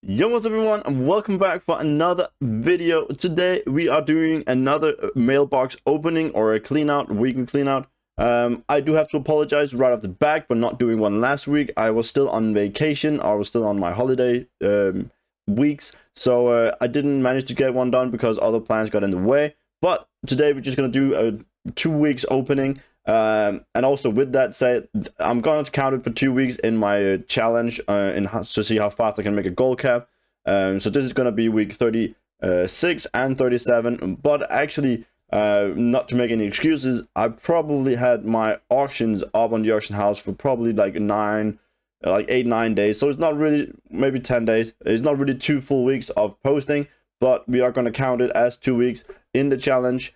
Yo, what's up everyone, and welcome back for another video. Today we are doing another mailbox opening, or a clean out, weekly clean out. I do have to apologize right off the bat for not doing one last week. I was still on vacation. I was still on my holiday weeks, so I didn't manage to get one done because other plans got in the way. But today we're just gonna do a 2 weeks opening. And also, with that said, I'm going to count it for 2 weeks in my challenge to see how fast I can make a gold cap. So this is going to be week 36 and 37. But actually, not to make any excuses, I probably had my auctions up on the auction house for probably like 8-9 days. So it's not really, maybe 10 days. It's not really 2 full weeks of posting, but we are going to count it as 2 weeks in the challenge.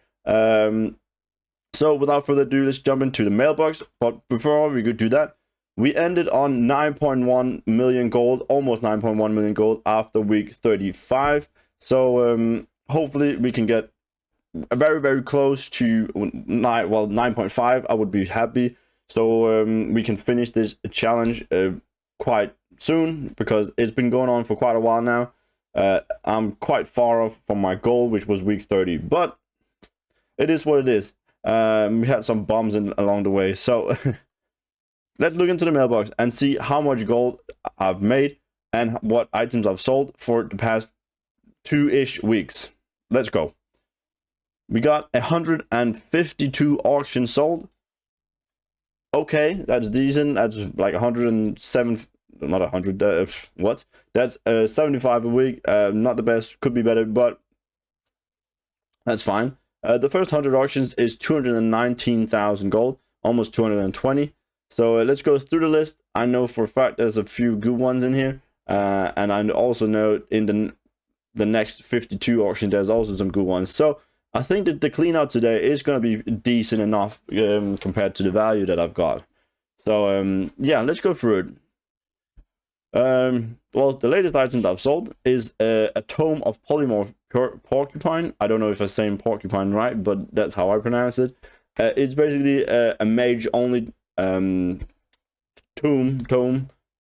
So without further ado, let's jump into the mailbox. But before we could do that, we ended on 9.1 million gold, almost 9.1 million gold after week 35. So hopefully we can get very, very close to 9.5. I would be happy. So we can finish this challenge quite soon, because it's been going on for quite a while now. I'm quite far off from my goal, which was week 30, but it is what it is. We had some bombs along the way, so let's look into the mailbox and see how much gold I've made and what items I've sold for the past 2-ish weeks. Let's go. We got 152 auctions sold. Okay, that's decent. That's like 107, not 100, what? That's 75 a week. Not the best, could be better, but that's fine. The first 100 auctions is 219,000 gold, almost 220. So let's go through the list. I know for a fact there's a few good ones in here, and I also know in the next 52 auctions there's also some good ones. So I think that the clean out today is going to be decent enough compared to the value that I've got. So yeah, let's go through it. Well, the latest item that I've sold is a tome of polymorph porcupine. I don't know if I'm saying porcupine right, but that's how I pronounce it. It's basically a mage only tome,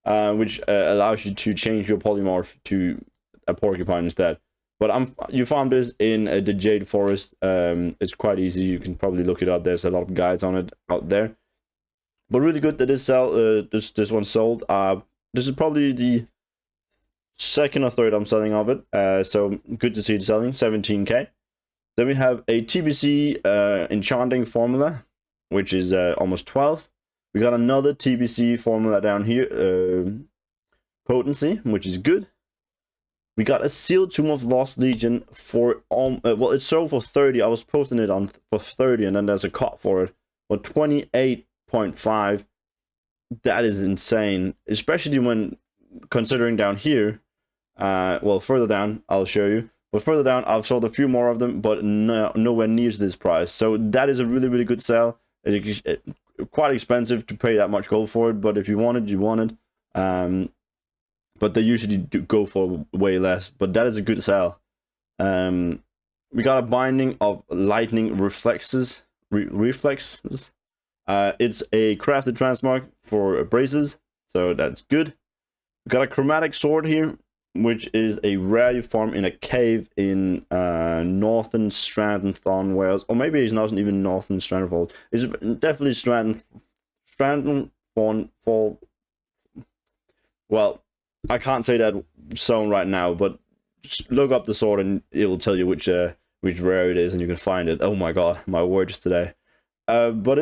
which allows you to change your polymorph to a porcupine instead. But you found this in the Jade Forest. It's quite easy. You can probably look it up. There's a lot of guides on it out there. But really good that this one sold. This is probably the second or third I'm selling of it. So good to see it selling, 17k. Then we have a TBC enchanting formula, which is almost 12. We got another TBC formula down here, potency, which is good. We got a sealed Tomb of Lost Legion for well, it's sold for 30. I was posting it on for 30, and then there's a cut for it for 28.5. That is insane, especially when considering down here. Well, further down I'll show you, but further down I've sold a few more of them, but nowhere near to this price. So that is a really, really good sell. It's quite expensive to pay that much gold for it, but if you want it, you want it. But they usually do go for way less, but that is a good sell. We got a binding of lightning reflexes. It's a crafted transmark for braces, so that's good. We got a chromatic sword here, which is a rare you farm in a cave in northern Strandenthorn, Wales, or maybe it's not even northern Strandenthorn. It's definitely Strandenthorn. Well, I can't say that zone right now, but just look up the sword and it will tell you which rare it is, and you can find it. Oh my god, my words today. But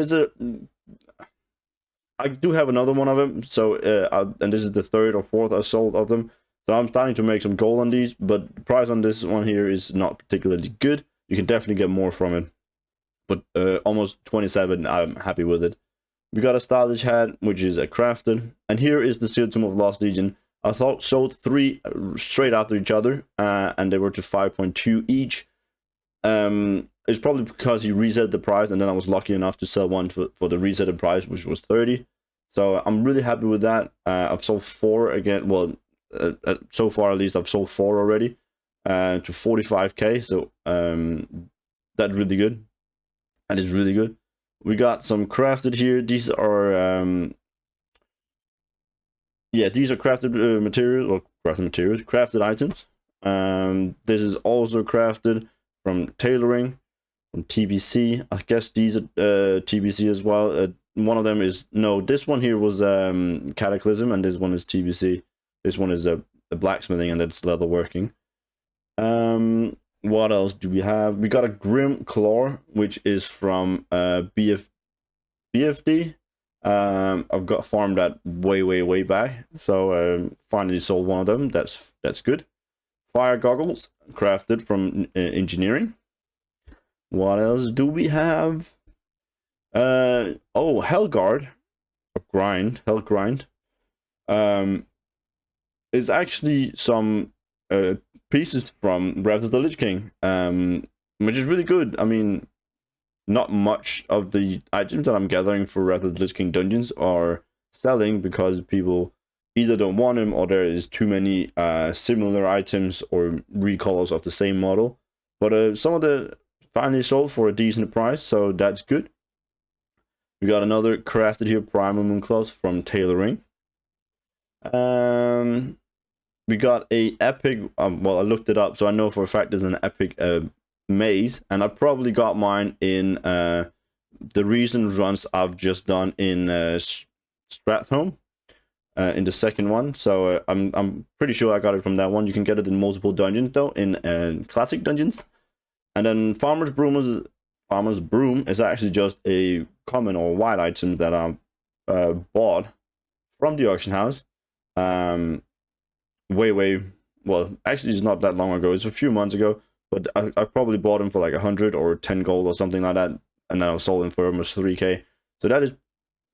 I do have another one of them, so and this is the third or fourth I sold of them. So I'm starting to make some gold on these, but the price on this one here is not particularly good. You can definitely get more from it, but almost 27. I'm happy with it. We got a stylish hat, which is a crafted, and here is the sealed Tomb of Lost Legion. I sold 3 straight after each other, and they were to 5.2 each. It's probably because he reset the price, and then I was lucky enough to sell one for the resetted price, which was 30. So I'm really happy with that. I've sold 4 again. Well, so far at least I've sold 4 already to 45k. So that's really good. That is really good. We got some crafted here. These are yeah, these are crafted materials, or crafting materials, crafted items. This is also crafted from tailoring, from TBC. I guess these are TBC as well. One of them is, no, this one here was Cataclysm, and this one is TBC. This one is the blacksmithing, and that's leatherworking. What else do we have? We got a Grim Claw, which is from BFD. I've got farmed that way back, so finally sold one of them. That's good. Fire goggles, crafted from engineering. What else do we have? Oh, Hellguard, Hell Grind. Is actually some pieces from Wrath of the Lich King, which is really good. I mean, not much of the items that I'm gathering for Wrath of the Lich King dungeons are selling because people either don't want them or there is too many similar items or recolors of the same model. But some of the finally sold for a decent price, so that's good. We got another crafted here Primal Mooncloth from tailoring. We got a epic, well, I looked it up, so I know for a fact there's an epic maze, and I probably got mine in the recent runs I've just done in Stratholme, in the second one. So I'm pretty sure I got it from that one. You can get it in multiple dungeons though, in classic dungeons. And then Farmer's Broom is actually just a common or wild item that I bought from the auction house. Well, actually it's not that long ago, it's a few months ago, but I probably bought them for like 100 or 10 gold or something like that, and then I sold them for almost 3k, so that is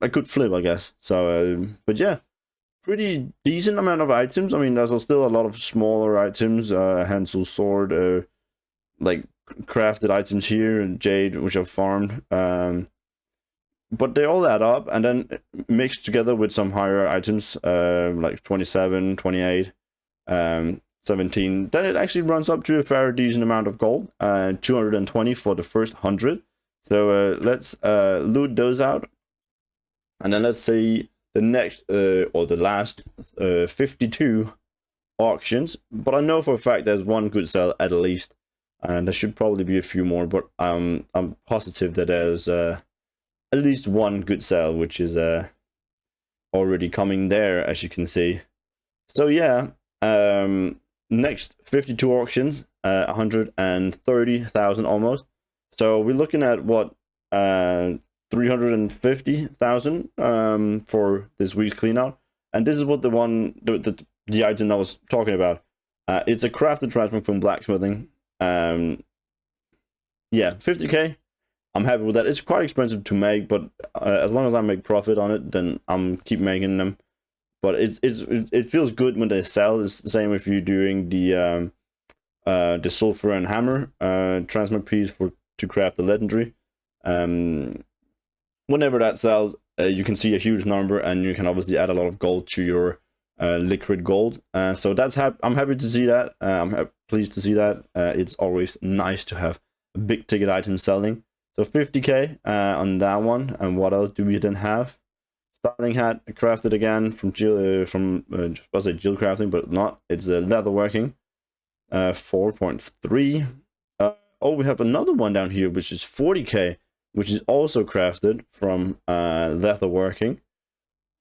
a good flip, I guess. So but yeah, pretty decent amount of items. I mean, there's still a lot of smaller items, Hansel's sword, like crafted items here, and jade, which I've farmed, but they all add up, and then mixed together with some higher items, like 27, 28, 17, then it actually runs up to a fair decent amount of gold. 220 for the first 100. So let's loot those out, and then let's see the next or the last 52 auctions. But I know for a fact there's one good sell at least, and there should probably be a few more, but I'm positive that there's at least one good sell, which is already coming there, as you can see. So yeah, next 52 auctions, 130,000 almost. So we're looking at what, 350,000 for this week's clean out. And this is what the item I was talking about. It's a crafted transform from blacksmithing. Yeah, 50k. I'm happy with that. It's quite expensive to make, but as long as I make profit on it, then I'm keep making them. But it feels good when they sell. It's the same if you're doing the sulfur and hammer transmog piece to craft the legendary. Whenever that sells, you can see a huge number, and you can obviously add a lot of gold to your liquid gold. So that's I'm happy to see that. I'm pleased to see that. It's always nice to have a big ticket item selling. So 50k on that one. And what else do we then have? Styling hat, crafted again from Jill, I was going to say Jill crafting, but not. It's leatherworking, 4.3. Oh, we have another one down here, which is 40k, which is also crafted from leatherworking.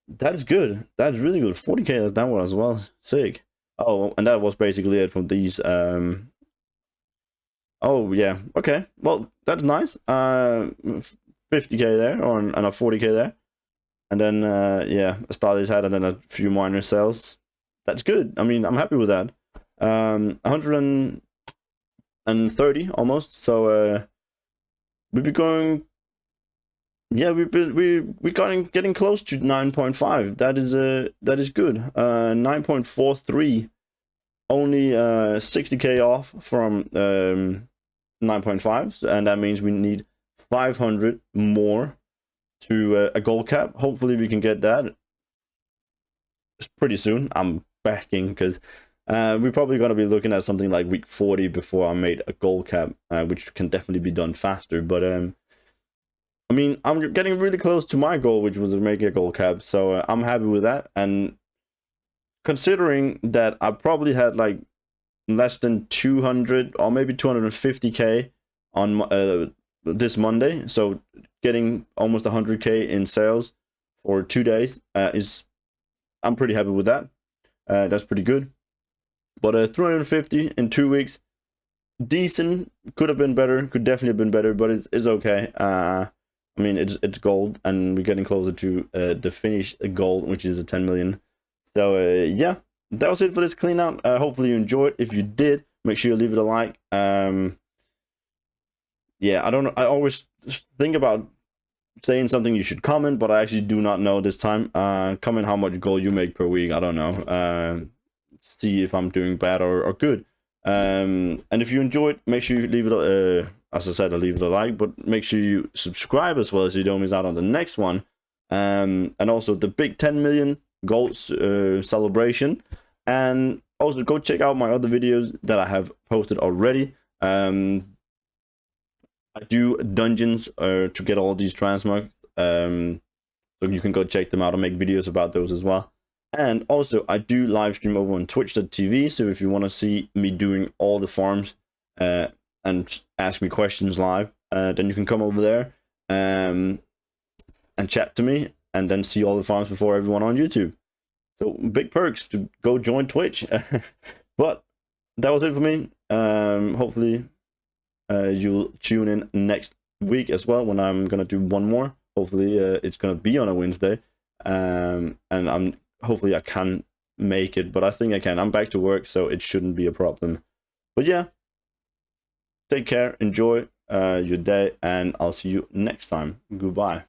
That is good. That's really good. 40k, that's that one as well. Sick. Oh, and that was basically it from these. Oh yeah. Okay. Well, that's nice. 50k there, and a 40k there. And then, yeah, a Starless hat, and then a few minor sales. That's good. I mean, I'm happy with that. 130 almost. So, we'll be going. Yeah, we're getting close to 9.5. That is good. 9.43, only 60k off from 9.5, and that means we need 500 more to a gold cap. Hopefully we can get that pretty soon. I'm backing, because we're probably going to be looking at something like week 40 before I made a gold cap, which can definitely be done faster. But I mean, I'm getting really close to my goal, which was to make a gold cap, so I'm happy with that. And considering that I probably had like less than 200 or maybe 250k on this Monday, so getting almost 100k in sales for 2 days is, I'm pretty happy with that. That's pretty good. But 350 in 2 weeks, decent. Could have been better. Could definitely have been better, but it's okay. I mean, it's gold, and we're getting closer to the finished gold, which is a 10 million. So yeah, that was it for this clean out. Hopefully you enjoyed. If you did, make sure you leave it a like. Yeah, I don't know. I always think about saying something you should comment, but I actually do not know this time. Comment how much gold you make per week. I don't know. See if I'm doing bad or good. And if you enjoyed, make sure you leave it as I said, I'll leave it a like, but make sure you subscribe as well so you don't miss out on the next one. And also the big 10 million gold celebration. And also go check out my other videos that I have posted already. I do dungeons to get all these transmarks, so you can go check them out and make videos about those as well. And also I do live stream over on twitch.tv, so if you want to see me doing all the farms and ask me questions live, then you can come over there and chat to me and then see all the farms before everyone on YouTube. So big perks to go join Twitch. But that was it for me. Hopefully you'll tune in next week as well when I'm gonna do one more. Hopefully it's gonna be on a Wednesday, and hopefully I can make it, but I think I can. I'm back to work, so it shouldn't be a problem. But yeah, take care, enjoy your day, and I'll see you next time. Goodbye.